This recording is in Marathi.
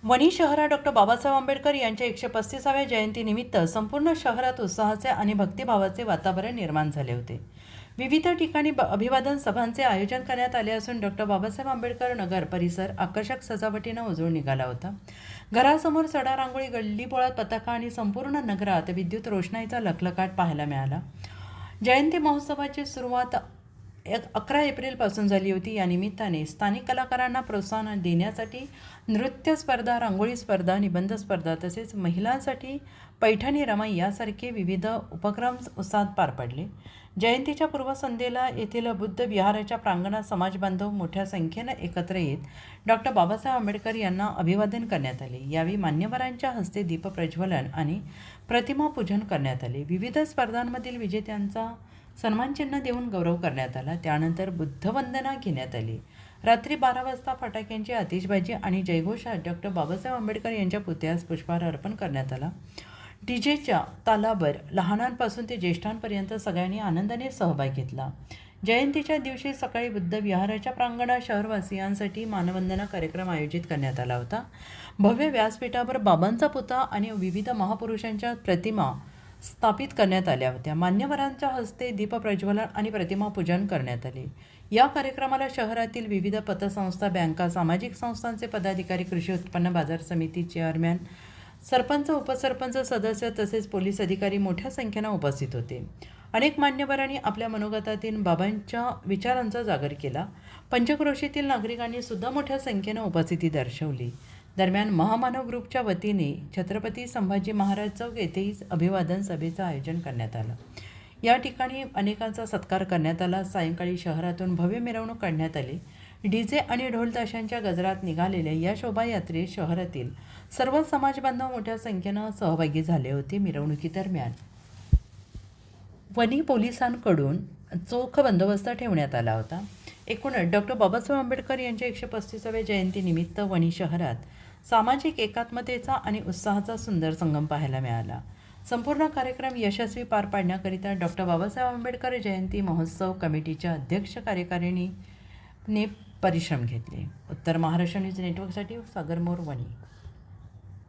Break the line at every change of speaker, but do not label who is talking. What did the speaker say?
वणी शहरात डॉक्टर बाबासाहेब आंबेडकर यांच्या 135व्या जयंतीनिमित्त संपूर्ण शहरात उत्साहाचे आणि भक्तिभावाचे वातावरण निर्माण झाले होते. विविध ठिकाणी अभिवादन सभांचे आयोजन करण्यात आले असून डॉक्टर बाबासाहेब आंबेडकर नगर परिसर आकर्षक सजावटीनं उजळून निघाला होता. घरासमोर सडा रांगोळी, गल्लीबोळात पताका आणि संपूर्ण नगरात विद्युत रोषणाईचा लखलखाट पाहायला मिळाला. जयंती महोत्सवाची सुरुवात 11 एप्रिलपासून झाली होती. या निमित्ताने स्थानिक कलाकारांना प्रोत्साहन देण्यासाठी नृत्य स्पर्धा, रांगोळी स्पर्धा, निबंध स्पर्धा तसेच महिलांसाठी पैठणी रमाई यासारखे विविध उपक्रम उत्साहात पार पडले. जयंतीच्या पूर्वसंध्येला येथील बुद्ध विहाराच्या प्रांगणात समाजबांधव मोठ्या संख्येनं एकत्र येत डॉक्टर बाबासाहेब आंबेडकर यांना अभिवादन करण्यात आले. यावेळी मान्यवरांच्या हस्ते दीपप्रज्वलन आणि प्रतिमा पूजन करण्यात आले. विविध स्पर्धांमधील विजेत्यांचा सन्मानचिन्ह देऊन गौरव करण्यात आला. त्यानंतर बुद्धवंदना घेण्यात आली. रात्री 12 वाजता फटाक्यांची आतिषबाजी आणि जयघोषात डॉक्टर बाबासाहेब आंबेडकर यांच्या पुतळ्यास पुष्पहार अर्पण करण्यात आला. डीजेच्या तालावर लहानांपासून ते ज्येष्ठांपर्यंत सगळ्यांनी आनंदाने सहभाग घेतला. जयंतीच्या दिवशी सकाळी बुद्ध विहाराच्या प्रांगणात शहरवासियांसाठी मानवंदना कार्यक्रम आयोजित करण्यात आला होता. भव्य व्यासपीठावर बाबांचा पुतळा आणि विविध महापुरुषांच्या प्रतिमा स्थापित करण्यात आल्या होत्या. मान्यवरांच्या हस्ते दीपप्रज्वलन आणि प्रतिमा पूजन करण्यात आले. या कार्यक्रमाला शहरातील विविध पतसंस्था, बँका, सामाजिक संस्थांचे पदाधिकारी, कृषी उत्पन्न बाजार समिती चेअरमॅन, सरपंच, उपसरपंच सदस्य तसेच पोलीस अधिकारी मोठ्या संख्येनं उपस्थित होते. अनेक मान्यवरांनी आपल्या मनोगतातील बाबांच्या विचारांचा जागर केला. पंचक्रोशीतील नागरिकांनी सुद्धा मोठ्या संख्येनं उपस्थिती दर्शवली. दरम्यान महामानव ग्रुपच्या वतीने छत्रपती संभाजी महाराज चौक येथेही अभिवादन सभेचं आयोजन करण्यात आलं. या ठिकाणी अनेकांचा सत्कार करण्यात आला. सायंकाळी शहरातून भव्य मिरवणूक काढण्यात आली. डीजे आणि ढोल ताशांच्या गजरात निघालेल्या या शोभायात्रेत शहरातील सर्व समाजबांधव मोठ्या संख्येनं सहभागी झाले होते. मिरवणुकीदरम्यान वणी पोलिसांकडून चोख बंदोबस्त ठेवण्यात आला होता. एकूणच डॉक्टर बाबासाहेब आंबेडकर यांच्या 135व्या जयंतीनिमित्त वणी शहरात सामाजिक एकात्मतेचा आणि उत्साहाचा सुंदर संगम पाहायला मिळाला. संपूर्ण कार्यक्रम यशस्वी पार पाडण्याकरिता डॉक्टर बाबासाहेब आंबेडकर जयंती महोत्सव कमिटीच्या अध्यक्ष कार्यकारिणीने परिश्रम घेतले. उत्तर महाराष्ट्र न्यूज नेटवर्कसाठी सागर मोर, वणी.